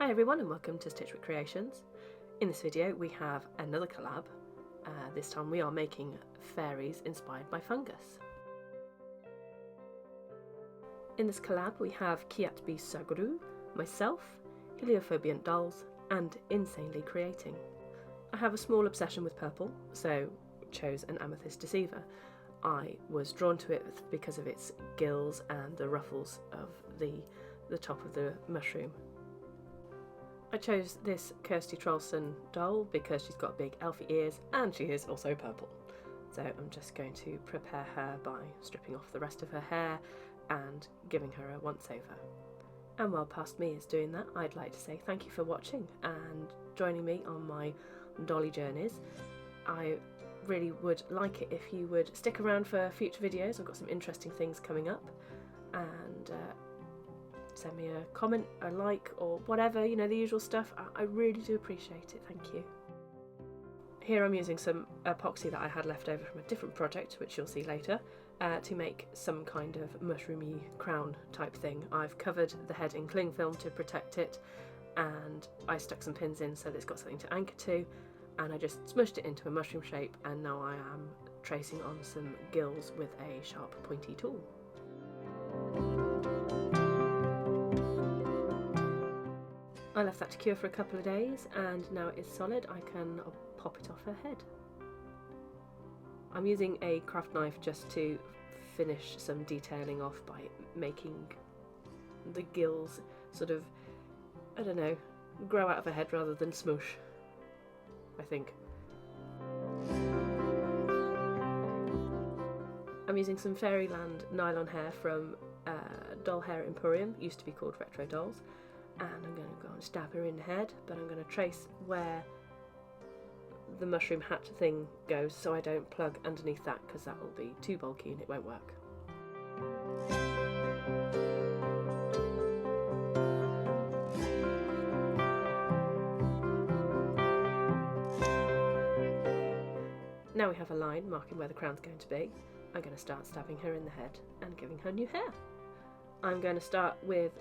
Hi everyone and welcome to Stitchwork Creations. In this video we have another collab. This time we are making fairies inspired by fungus. In this collab we have Kiatbi Saguru, myself, Heliophobiant Dolls and Insanely Creating. I have a small obsession with purple, so chose an Amethyst Deciever. I was drawn to it because of its gills and the ruffles of the top of the mushroom. I chose this Kirsty Trollson doll because she's got big elfy ears and she is also purple. So I'm just going to prepare her by stripping off the rest of her hair and giving her a once over. And while past me is doing that, I'd like to say thank you for watching and joining me on my dolly journeys. I really would like it if you would stick around for future videos. I've got some interesting things coming up, and send me a comment, a like, or whatever, you know, the usual stuff. I really do appreciate it, thank you. Here I'm using some epoxy that I had left over from a different project, which you'll see later, to make some kind of mushroomy crown type thing. I've covered the head in cling film to protect it, and I stuck some pins in so that it's got something to anchor to, and I just smushed it into a mushroom shape, and now I am tracing on some gills with a sharp pointy tool. I left that to cure for a couple of days and now it is solid. I can pop it off her head. I'm using a craft knife just to finish some detailing off by making the gills sort of, I don't know, grow out of her head rather than smoosh, I think. I'm using some Fairyland nylon hair from Doll Hair Emporium, used to be called Retro Dolls. And I'm going to go and stab her in the head, but I'm going to trace where the mushroom hat thing goes so I don't plug underneath that, because that will be too bulky and it won't work. Now we have a line marking where the crown's going to be. I'm going to start stabbing her in the head and giving her new hair. I'm going to start with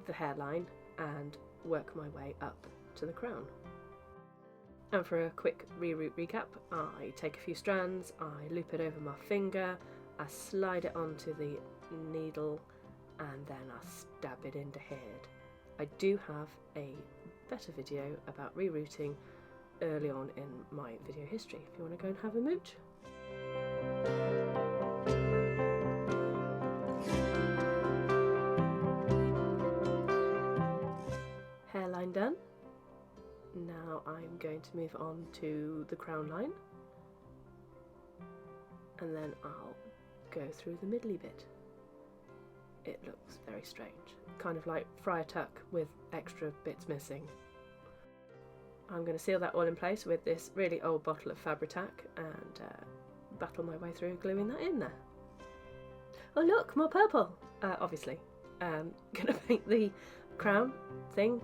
the hairline and work my way up to the crown. And for a quick reroute recap, I take a few strands, I loop it over my finger, I slide it onto the needle, and then I stab it into head. I do have a better video about rerouting early on in my video history if you want to go and have a mooch. Hairline done. Now I'm going to move on to the crown line, and then I'll go through the middly bit. It looks very strange, kind of like Friar Tuck with extra bits missing. I'm going to seal that all in place with this really old bottle of Fabri-Tac and battle my way through gluing that in there. Oh look, more purple! Obviously. Gonna paint the crown thing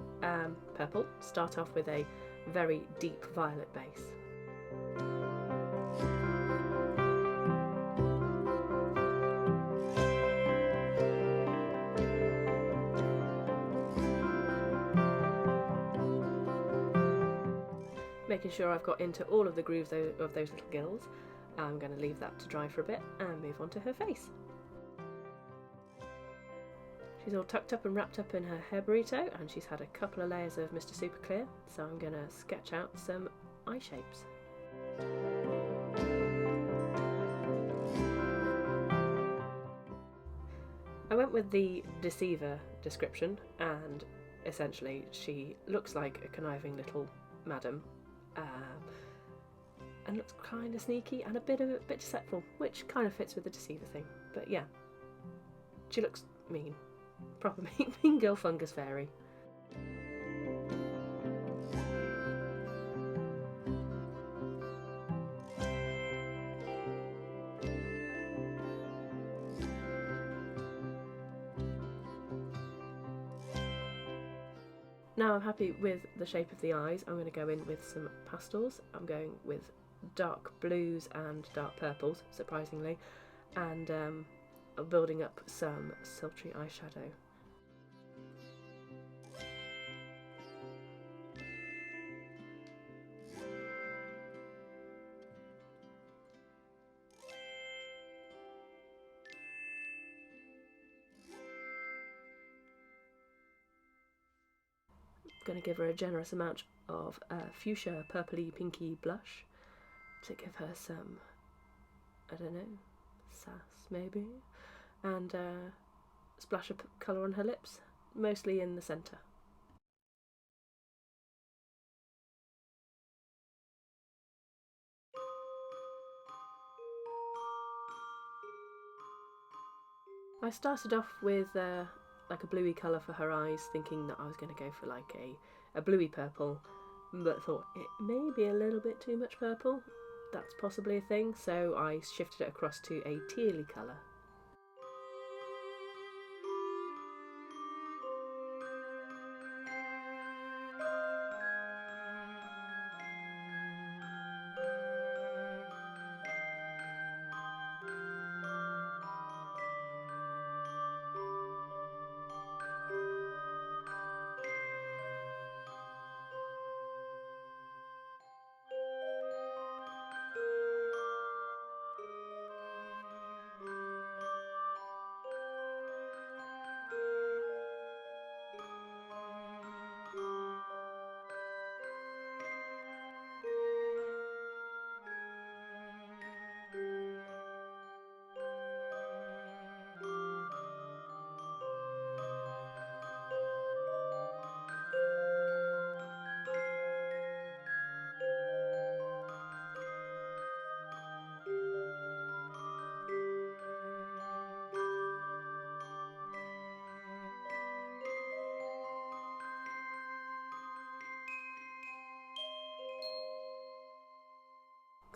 purple. Start off with a very deep violet base. Making sure I've got into all of the grooves of those little gills. I'm going to leave that to dry for a bit and move on to her face. She's all tucked up and wrapped up in her hair burrito, and she's had a couple of layers of Mr. Super Clear, so I'm going to sketch out some eye shapes. I went with the Deciever description, and essentially she looks like a conniving little madam, and looks kind of sneaky and a bit deceitful, which kind of fits with the Deciever thing. But yeah, she looks mean. Proper mean girl fungus fairy. Now I'm happy with the shape of the eyes. I'm going to go in with some pastels. I'm going with dark blues and dark purples, surprisingly, and building up some sultry eyeshadow. going to give her a generous amount of fuchsia purpley pinky blush to give her some, I don't know, sass maybe, and splash of colour on her lips, mostly in the centre. I started off with like a bluey colour for her eyes, thinking that I was going to go for like a bluey purple, but thought it may be a little bit too much purple. That's possibly a thing, so I shifted it across to a tealy colour.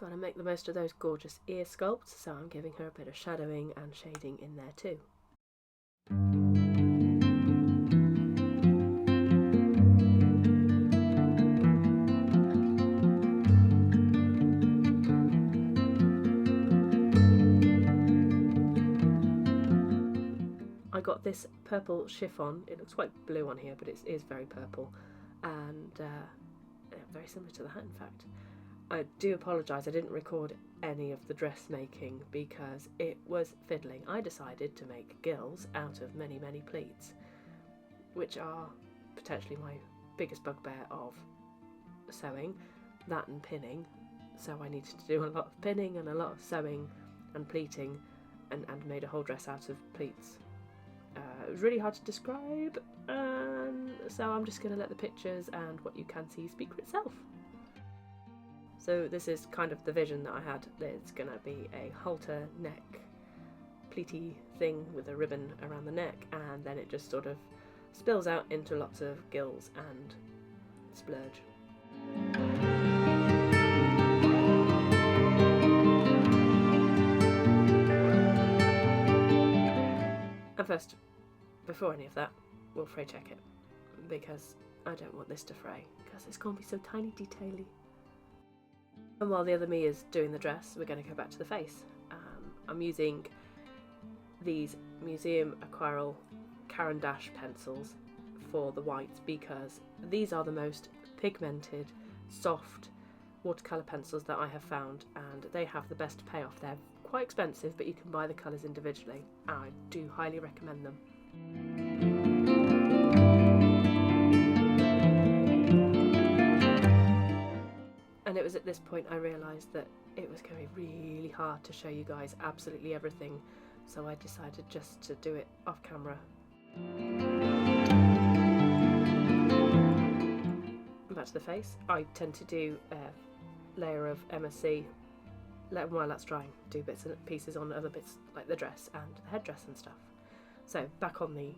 Gotta make the most of those gorgeous ear sculpts, so I'm giving her a bit of shadowing and shading in there too. I got this purple chiffon. It looks quite blue on here, but it is very purple, and very similar to the hat in fact. I do apologise, I didn't record any of the dressmaking because it was fiddling. I decided to make gills out of many pleats, which are potentially my biggest bugbear of sewing, that and pinning. So I needed to do a lot of pinning and a lot of sewing and pleating, and made a whole dress out of pleats. It was really hard to describe, so I'm just going to let the pictures and what you can see speak for itself. So this is kind of the vision that I had. It's going to be a halter neck pleaty thing with a ribbon around the neck, and then it just sort of spills out into lots of gills and splurge. And first, before any of that, we'll fray check it, because I don't want this to fray, because it's going to be so tiny detaily. And while the other me is doing the dress, we're going to go back to the face. I'm using these Museum Aquarelle Caran d'Ache pencils for the whites, because these are the most pigmented, soft watercolour pencils that I have found, and they have the best payoff. They're quite expensive, but you can buy the colours individually. I do highly recommend them. And it was at this point I realised that it was going to be really hard to show you guys absolutely everything, so I decided just to do it off camera. Back to the face. I tend to do a layer of MSC, while that's drying, do bits and pieces on other bits like the dress and the headdress and stuff. So back on the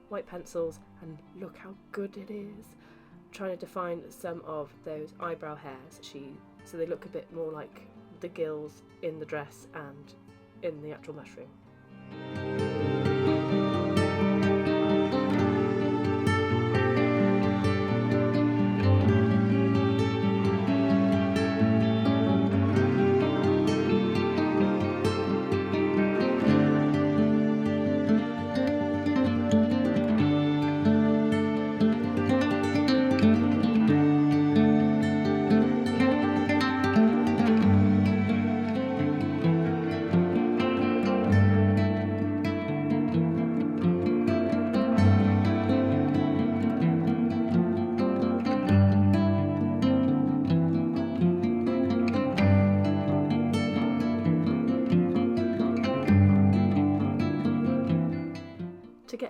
white pencils, and look how good it is. Trying to define some of those eyebrow hairs, so they look a bit more like the gills in the dress and in the actual mushroom.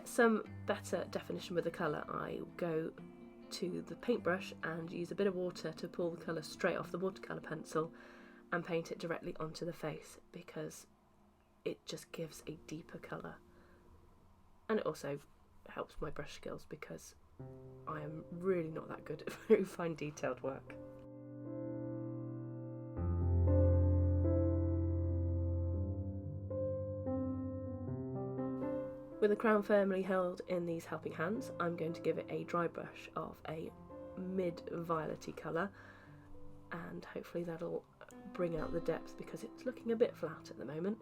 get some better definition with the colour, I go to the paintbrush and use a bit of water to pull the colour straight off the watercolour pencil and paint it directly onto the face, because it just gives a deeper colour. And it also helps my brush skills, because I am really not that good at very fine detailed work. With the crown firmly held in these helping hands, I'm going to give it a dry brush of a mid-violety colour, and hopefully that'll bring out the depth, because it's looking a bit flat at the moment.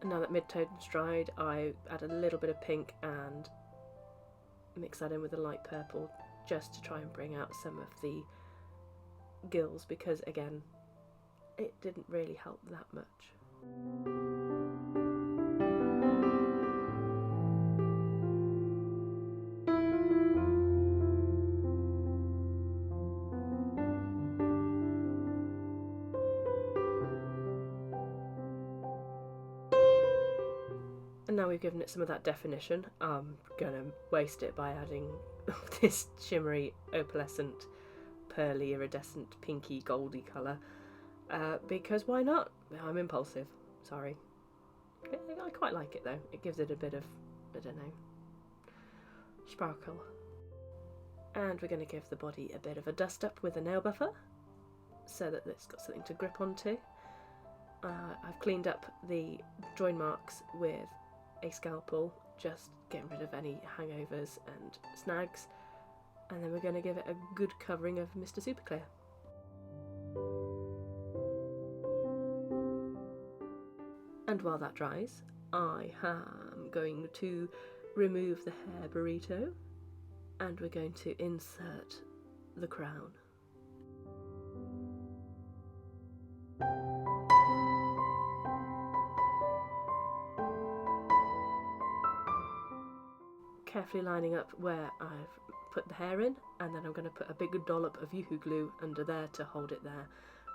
And now that mid-tone's dried, I add a little bit of pink and mix that in with a light purple, just to try and bring out some of the gills, because again, it didn't really help that much. And now we've given it some of that definition, I'm going to waste it by adding this shimmery, opalescent, pearly, iridescent, pinky, goldy colour, because why not? I'm impulsive, sorry. I quite like it though, it gives it a bit of, I don't know, sparkle. And we're going to give the body a bit of a dust up with a nail buffer, so that it's got something to grip onto. I've cleaned up the join marks with a scalpel, just getting rid of any hangovers and snags, and then we're going to give it a good covering of Mr. Superclear. And while that dries, I am going to remove the hair burrito, and we're going to insert the crown. Carefully lining up where I've put the hair in, and then I'm going to put a big dollop of Yoo-hoo glue under there to hold it there,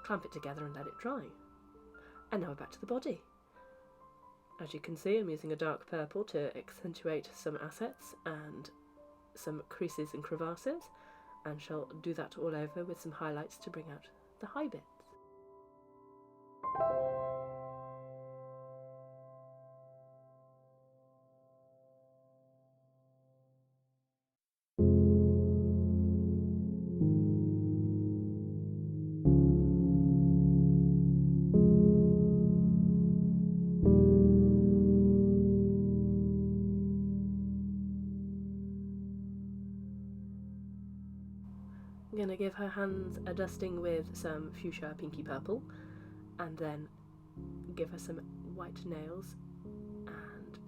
clamp it together and let it dry. And now we're back to the body. As you can see, I'm using a dark purple to accentuate some assets and some creases and crevasses, and shall do that all over with some highlights to bring out the high bits. I'm going to give her hands a dusting with some fuchsia pinky purple, and then give her some white nails and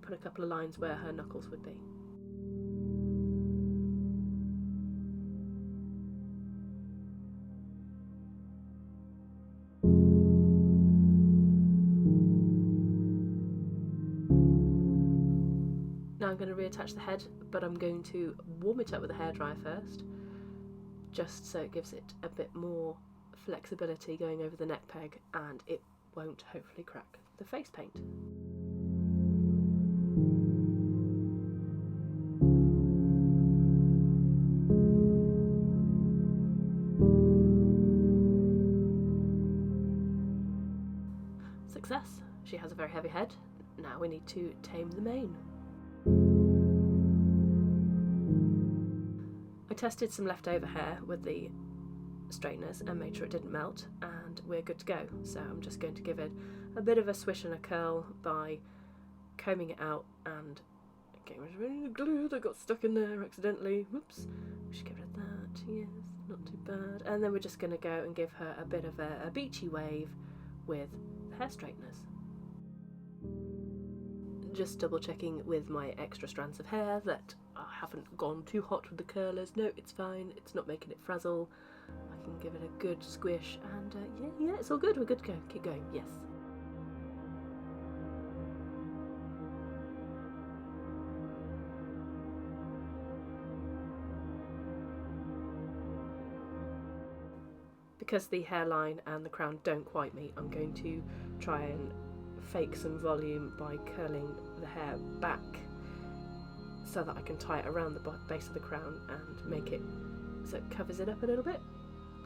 put a couple of lines where her knuckles would be. Now I'm going to reattach the head, but I'm going to warm it up with a hairdryer first, just so it gives it a bit more flexibility going over the neck peg, and it won't hopefully crack the face paint. Success! She has a very heavy head. Now we need to tame the mane. I tested some leftover hair with the straighteners and made sure it didn't melt, and we're good to go. So I'm just going to give it a bit of a swish and a curl by combing it out and getting rid of any glue that got stuck in there accidentally. Whoops, we should get rid of that. Yes, not too bad. And then we're just going to go and give her a bit of a beachy wave with the hair straighteners. Just double checking with my extra strands of hair that I haven't gone too hot with the curlers. No, it's fine. It's not making it frazzle. I can give it a good squish, and yeah, it's all good. We're good to go. Keep going. Yes. Because the hairline and the crown don't quite meet, I'm going to try and fake some volume by curling the hair back so that I can tie it around the base of the crown and make it so it covers it up a little bit.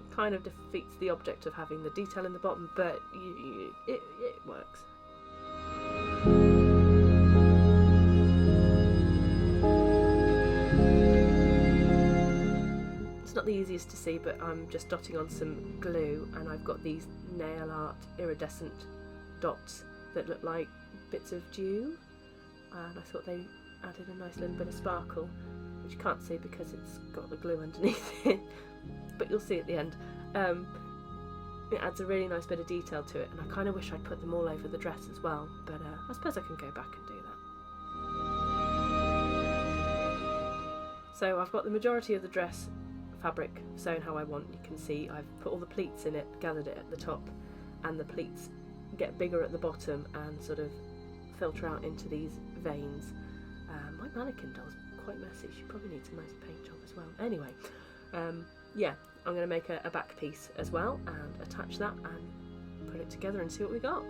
Kind of defeats the object of having the detail in the bottom, but it works. It's not the easiest to see, but I'm just dotting on some glue, and I've got these nail art iridescent dots that look like bits of dew, and I thought they added a nice little bit of sparkle, which you can't see because it's got the glue underneath it, but you'll see at the end. It adds a really nice bit of detail to it, and I kind of wish I'd put them all over the dress as well, but I suppose I can go back and do that. So I've got the majority of the dress fabric sewn how I want. You can see I've put all the pleats in it, gathered it at the top, and the pleats get bigger at the bottom and sort of filter out into these veins. My mannequin doll's quite messy. She probably needs a nice paint job as well. Anyway, yeah, I'm going to make a back piece as well and attach that and put it together and see what we got.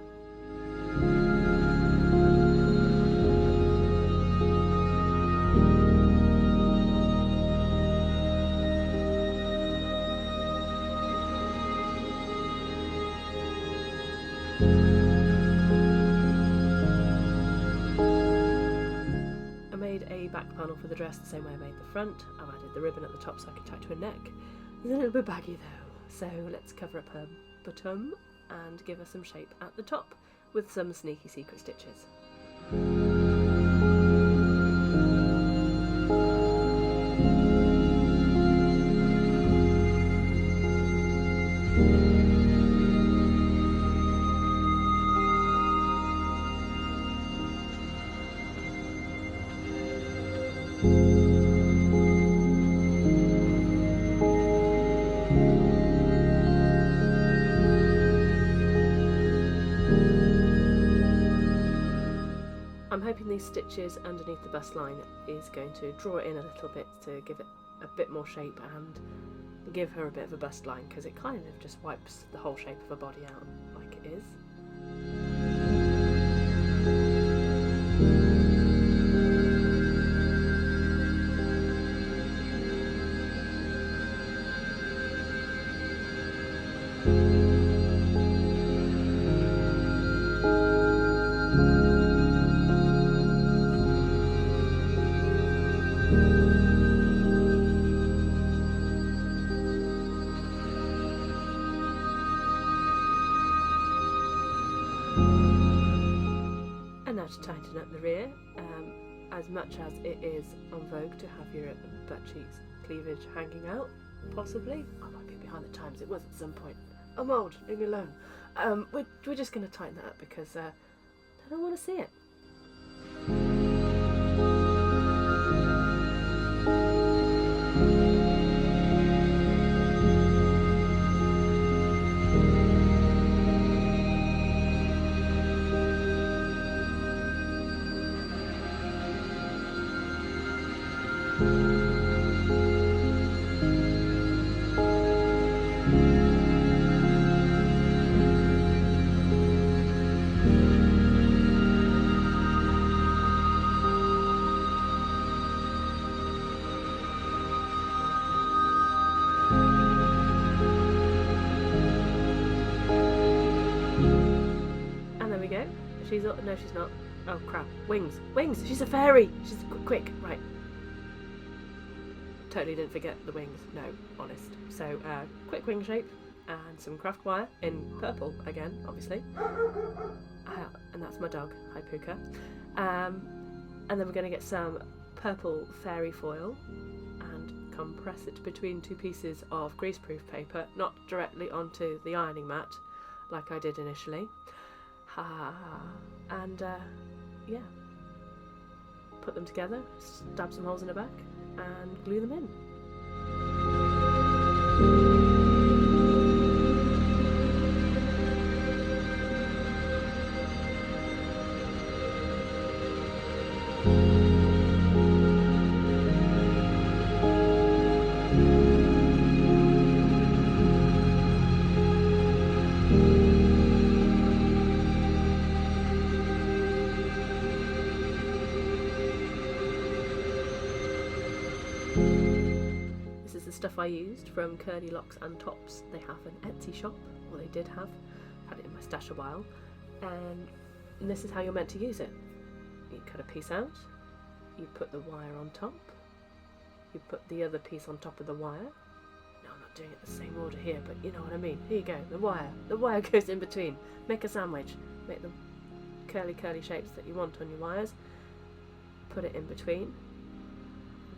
Back panel for the dress the same way I made the front. I've added the ribbon at the top so I can tie it to her neck. It's a little bit baggy though, so let's cover up her bottom and give her some shape at the top with some sneaky secret stitches. I'm hoping these stitches underneath the bust line is going to draw it in a little bit to give it a bit more shape and give her a bit of a bust line, because it kind of just wipes the whole shape of her body out like it is. And now to tighten up the rear, as much as it is en vogue to have your butt cheeks cleavage hanging out, possibly. I might be behind the times, it was at some point. I'm old, leave me alone. We're just going to tighten that up because I don't want to see it. No, she's not. Oh crap. Wings. Wings! She's a fairy! She's quick. Right. Totally didn't forget the wings. No, honest. So, quick wing shape and some craft wire in purple again, obviously. And that's my dog. Hi, Puka. And then we're going to get some purple fairy foil and compress it between two pieces of greaseproof paper, not directly onto the ironing mat like I did initially. And yeah, put them together, stab some holes in the back and glue them in. This is the stuff I used from Curly Locks and Tops. They have an Etsy shop, or they did have. Had it in my stash a while. And this is how you're meant to use it. You cut a piece out, you put the wire on top, you put the other piece on top of the wire. No, I'm not doing it the same order here, but you know what I mean. Here you go, the wire goes in between. Make a sandwich, make the curly shapes that you want on your wires, put it in between.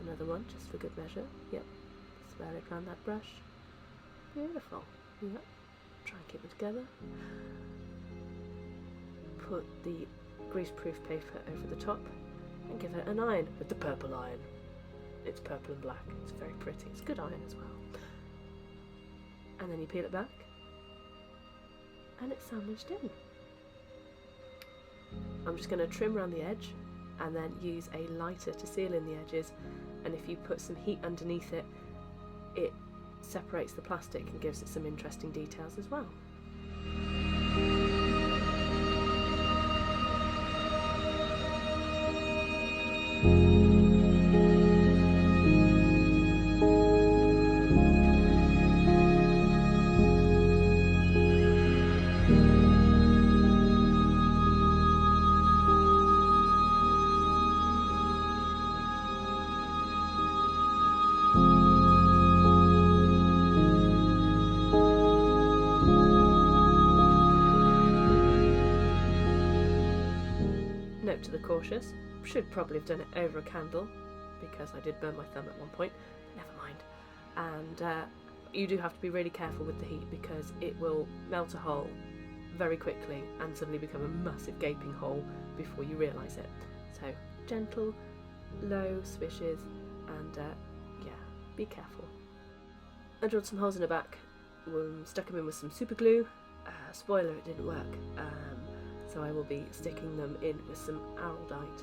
Another one, just for good measure. Yep, swirl it around that brush. Beautiful. Yep, try and keep them together. Put the greaseproof paper over the top and give it an iron with the purple iron. It's purple and black, it's very pretty, it's good iron as well. And then you peel it back and it's sandwiched in. I'm just going to trim around the edge and then use a lighter to seal in the edges, and if you put some heat underneath it, it separates the plastic and gives it some interesting details as well. Note to the cautious, should probably have done it over a candle because I did burn my thumb at one point, never mind. And you do have to be really careful with the heat because it will melt a hole very quickly and suddenly become a massive gaping hole before you realise it. So gentle, low swishes and yeah, be careful. I drilled some holes in the back, stuck them in with some super glue. Spoiler, it didn't work. So I will be sticking them in with some araldite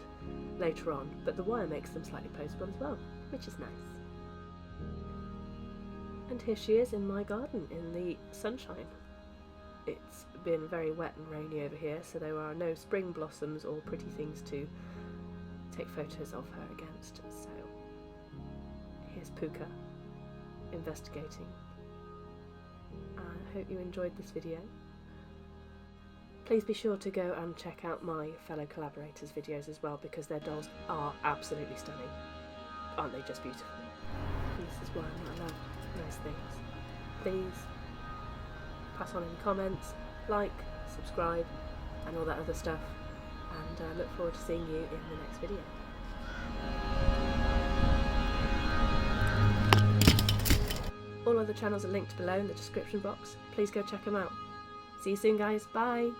later on, but the wire makes them slightly postable as well, which is nice. And here she is in my garden in the sunshine. It's been very wet and rainy over here, so there are no spring blossoms or pretty things to take photos of her against. So here's Puka investigating. I hope you enjoyed this video. Please be sure to go and check out my fellow collaborators' videos as well, because their dolls are absolutely stunning. Aren't they just beautiful? This is why I love nice things. Please pass on any comments, like, subscribe and all that other stuff, and I look forward to seeing you in the next video. All other channels are linked below in the description box. Please go check them out. See you soon guys, bye!